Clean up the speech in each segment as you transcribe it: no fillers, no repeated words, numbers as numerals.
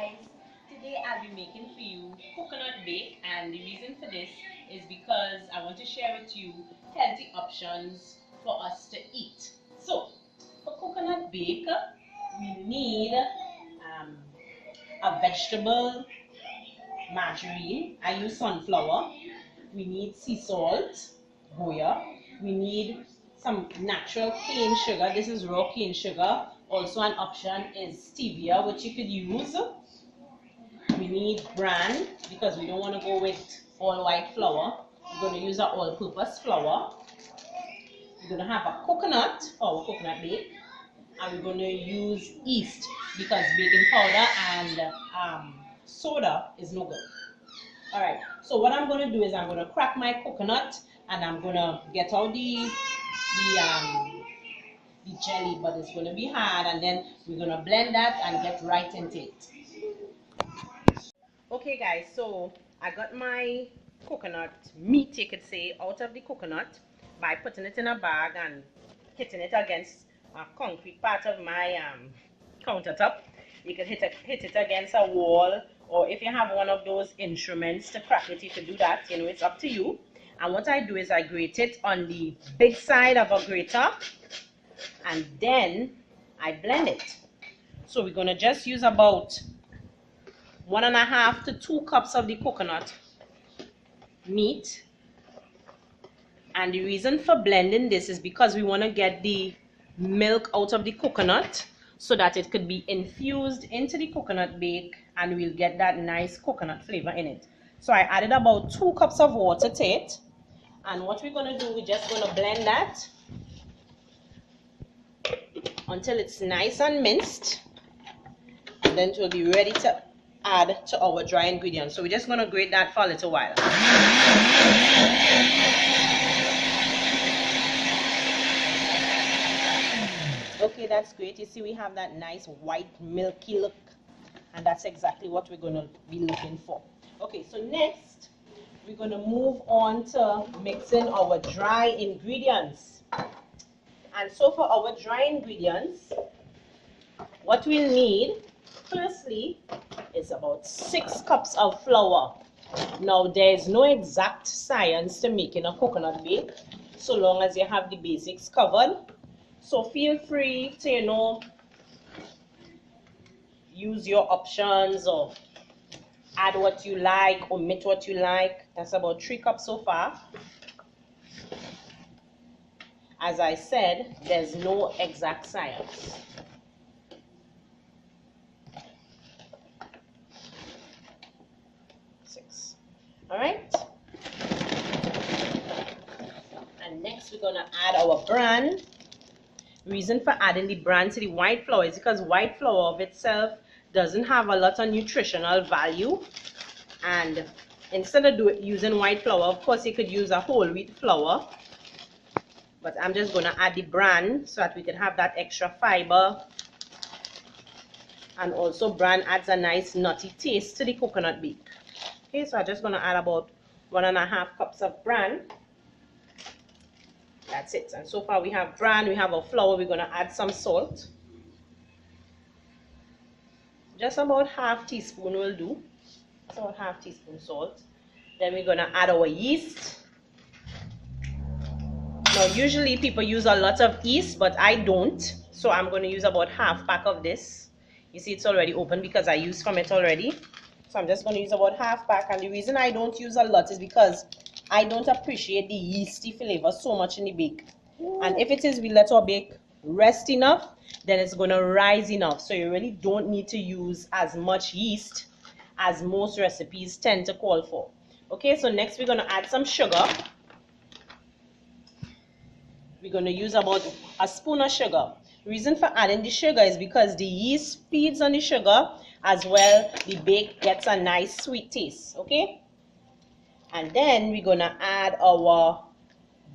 guys, today I'll be making for you coconut bake, and the reason for this is because I want to share with you healthy options for us to eat. So for coconut bake we need a vegetable margarine. I use sunflower. We need sea salt, goya. We need some natural cane sugar. This is raw cane sugar. Also an option is stevia, which you could use. We need bran because we don't want to go with all white flour. We're going to use an all-purpose flour. We're going to have a coconut for our coconut bake, and we're going to use yeast because baking powder and soda is no good. Alright, so what I'm going to do is I'm going to crack my coconut and I'm going to get out the jelly, but it's going to be hard, and then we're going to blend that and get right into it. Okay guys, so I got my coconut meat, you could say, out of the coconut by putting it in a bag and hitting it against a concrete part of my countertop. You could hit it against a wall, or if you have one of those instruments to crack it, you could do that. You know, it's up to you. And what I do is I grate it on the big side of a grater, and then I blend it. So we're going to just use about 1.5 to 2 cups of the coconut meat. And the reason for blending this is because we want to get the milk out of the coconut so that it could be infused into the coconut bake, and we'll get that nice coconut flavor in it. So I added about 2 cups of water to it, and what we're going to do, we're just going to blend that until it's nice and minced, and then it will be ready to add to our dry ingredients. So we're just going to grate that for a little while. Okay, that's great. You see, we have that nice white milky look, and that's exactly what we're going to be looking for. Okay, so next we're going to move on to mixing our dry ingredients. And so for our dry ingredients, what we'll need firstly is about 6 cups of flour. Now, there is no exact science to making a coconut bake, so long as you have the basics covered. So feel free to, you know, use your options or add what you like, omit what you like. That's about 3 cups so far. As I said, there's no exact science. Alright, and next we're going to add our bran. Reason for adding the bran to the white flour is because white flour of itself doesn't have a lot of nutritional value, and instead of using white flour, of course you could use a whole wheat flour, but I'm just going to add the bran so that we can have that extra fiber, and also bran adds a nice nutty taste to the coconut bake. Okay, so I'm just going to add about 1.5 cups of bran. That's it. And so far we have bran, we have our flour, we're going to add some salt. Just about ½ teaspoon will do. So about ½ teaspoon salt. Then we're going to add our yeast. Now usually people use a lot of yeast, but I don't. So I'm going to use about ½ pack of this. You see it's already open because I used from it already. So I'm just going to use about ½ pack, and the reason I don't use a lot is because I don't appreciate the yeasty flavor so much in the bake. And if it is we let our bake rest enough, then it's going to rise enough. So you really don't need to use as much yeast as most recipes tend to call for. Okay, so next we're going to add some sugar. We're going to use about a spoon of sugar. Reason for adding the sugar is because the yeast feeds on the sugar, as well the bake gets a nice sweet taste. Okay, and then we're gonna add our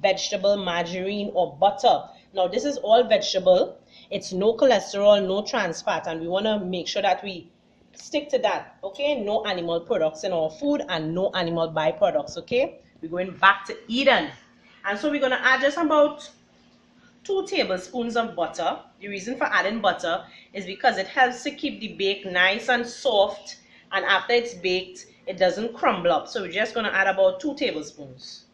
vegetable margarine or butter. Now this is all vegetable, it's no cholesterol, no trans fat, and we want to make sure that we stick to that. Okay, no animal products in our food and no animal byproducts. Okay, we're going back to Eden, and so we're going to add just about 2 tablespoons of butter. The reason for adding butter is because it helps to keep the bake nice and soft, and after it's baked, it doesn't crumble up. So we're just going to add about 2 tablespoons.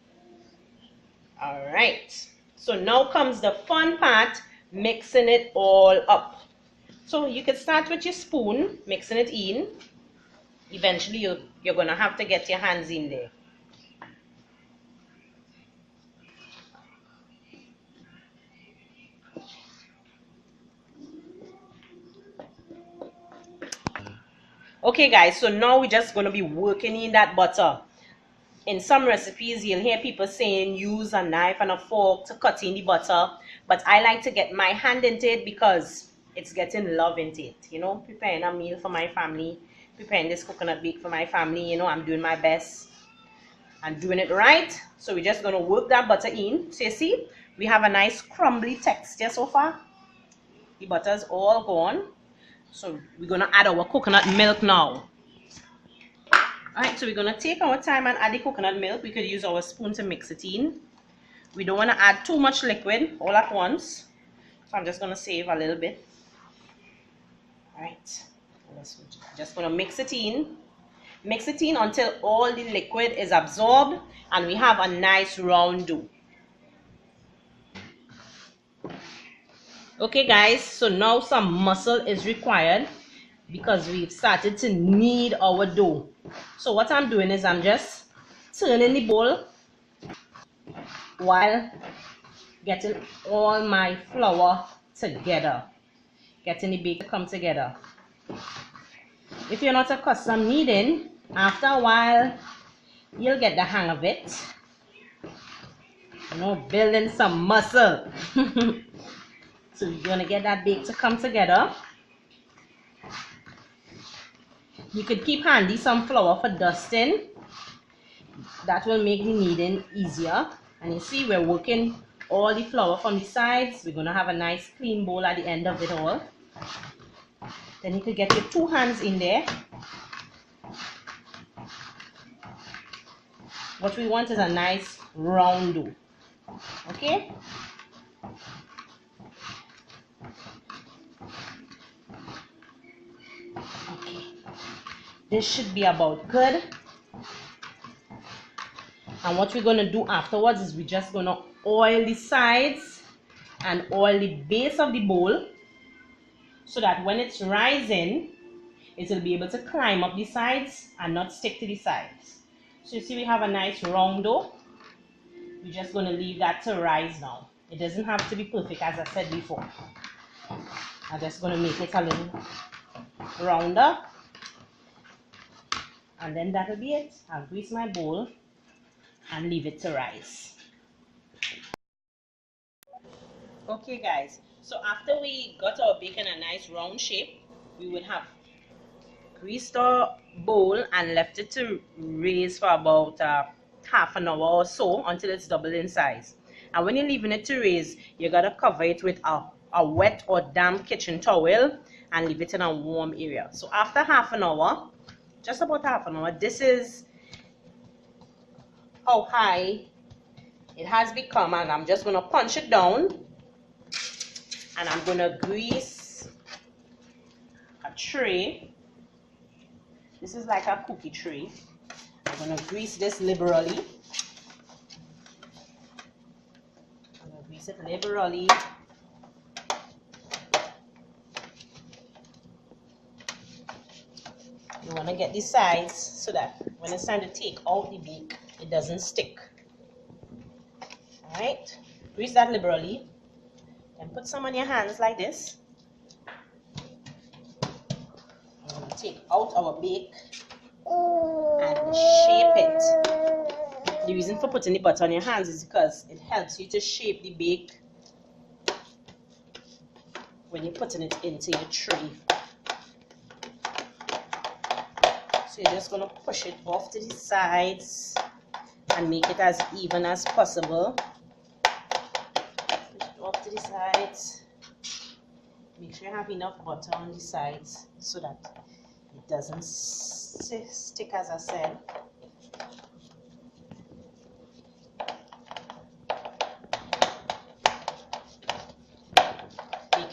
All right. So now comes the fun part, mixing it all up. So you can start with your spoon, mixing it in. Eventually, you're going to have to get your hands in there. Okay guys, so now we're just going to be working in that butter. In some recipes, you'll hear people saying use a knife and a fork to cut in the butter. But I like to get my hand into it because it's getting love into it. You know, preparing a meal for my family, preparing this coconut bake for my family. You know, I'm doing my best and doing it right. So we're just going to work that butter in. So you see, we have a nice crumbly texture so far. The butter's all gone. So we're going to add our coconut milk now. Alright, so we're going to take our time and add the coconut milk. We could use our spoon to mix it in. We don't want to add too much liquid all at once. So I'm just going to save a little bit. Alright, just going to mix it in. Mix it in until all the liquid is absorbed and we have a nice round dough. Okay guys, so now some muscle is required because we've started to knead our dough. So what I'm doing is I'm just turning the bowl while getting all my flour together, getting the bake to come together. If you're not accustomed kneading, after a while you'll get the hang of it. You know, building some muscle. So you're gonna get that bake to come together. You could keep handy some flour for dusting. That will make the kneading easier. And you see, we're working all the flour from the sides. We're gonna have a nice clean bowl at the end of it all. Then you could get your 2 hands in there. What we want is a nice round dough. Okay? Okay. This should be about good. And what we're going to do afterwards is we're just going to oil the sides and oil the base of the bowl so that when it's rising, it will be able to climb up the sides and not stick to the sides. So you see we have a nice round dough. We're just going to leave that to rise now. It doesn't have to be perfect, as I said before. I'm just going to make it a little rounder. And then that'll be it. I'll grease my bowl and leave it to rise. Okay guys, so after we got our bake in a nice round shape, we would have greased our bowl and left it to raise for about half an hour or so until it's double in size. And when you're leaving it to raise, you gotta cover it with a wet or damp kitchen towel and leave it in a warm area. So after half an hour, just about half an hour, this is how high it has become, and I'm just gonna punch it down and I'm gonna grease a tray. This is like a cookie tray. I'm gonna grease this liberally. I'm gonna grease it liberally. You wanna get the sides so that when it's time to take out the bake, it doesn't stick. Alright, grease that liberally. Then put some on your hands like this. I'm going to take out our bake and shape it. The reason for putting the butter on your hands is because it helps you to shape the bake when you're putting it into your tray. So you're just going to push it off to the sides and make it as even as possible. Push it off to the sides. Make sure you have enough butter on the sides so that it doesn't stick, as I said.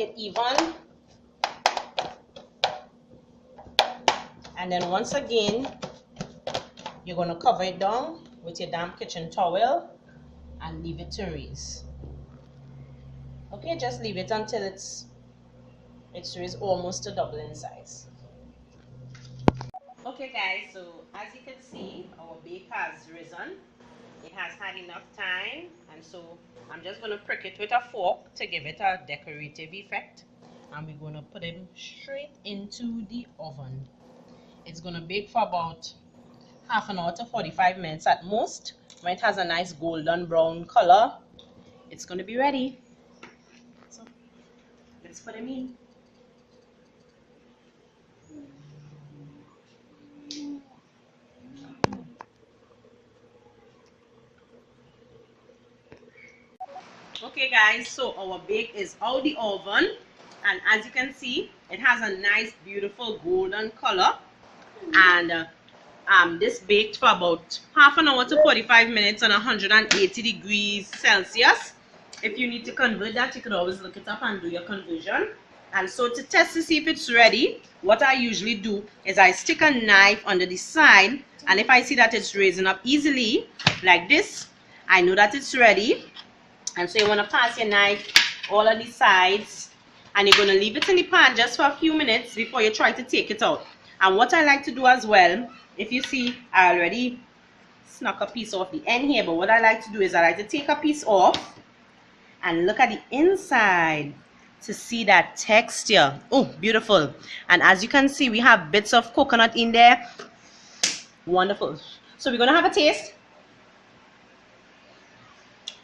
like it even. And then once again, you're going to cover it down with your damp kitchen towel and leave it to raise. Okay, just leave it until it's raised almost to double in size. Okay guys, so as you can see, our bake has risen. It has had enough time, and so I'm just going to prick it with a fork to give it a decorative effect. And we're going to put them straight into the oven. It's going to bake for about half an hour to 45 minutes at most. When it has a nice golden brown color, it's going to be ready. So let's put them in. Okay guys, so our bake is out the oven, and as you can see, it has a nice beautiful golden color. And this baked for about half an hour to 45 minutes on 180 degrees Celsius. If you need to convert that, you can always look it up and do your conversion. And so to test to see if it's ready, what I usually do is I stick a knife under the side, and if I see that it's raising up easily like this, I know that it's ready. And so you want to pass your knife all of the sides, and you're going to leave it in the pan just for a few minutes before you try to take it out. And what I like to do as well, if you see, I already snuck a piece off the end here, but what I like to do is I like to take a piece off and look at the inside to see that texture. Oh, beautiful. And as you can see, we have bits of coconut in there. Wonderful. So we're going to have a taste.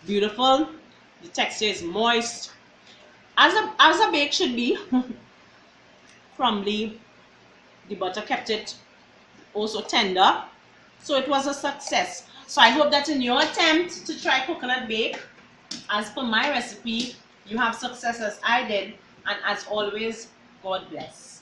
Beautiful. The texture is moist, as a bake should be. Crumbly. The butter kept it also tender, so it was a success. So I hope that in your attempt to try coconut bake, as per my recipe, you have success as I did. And as always, God bless.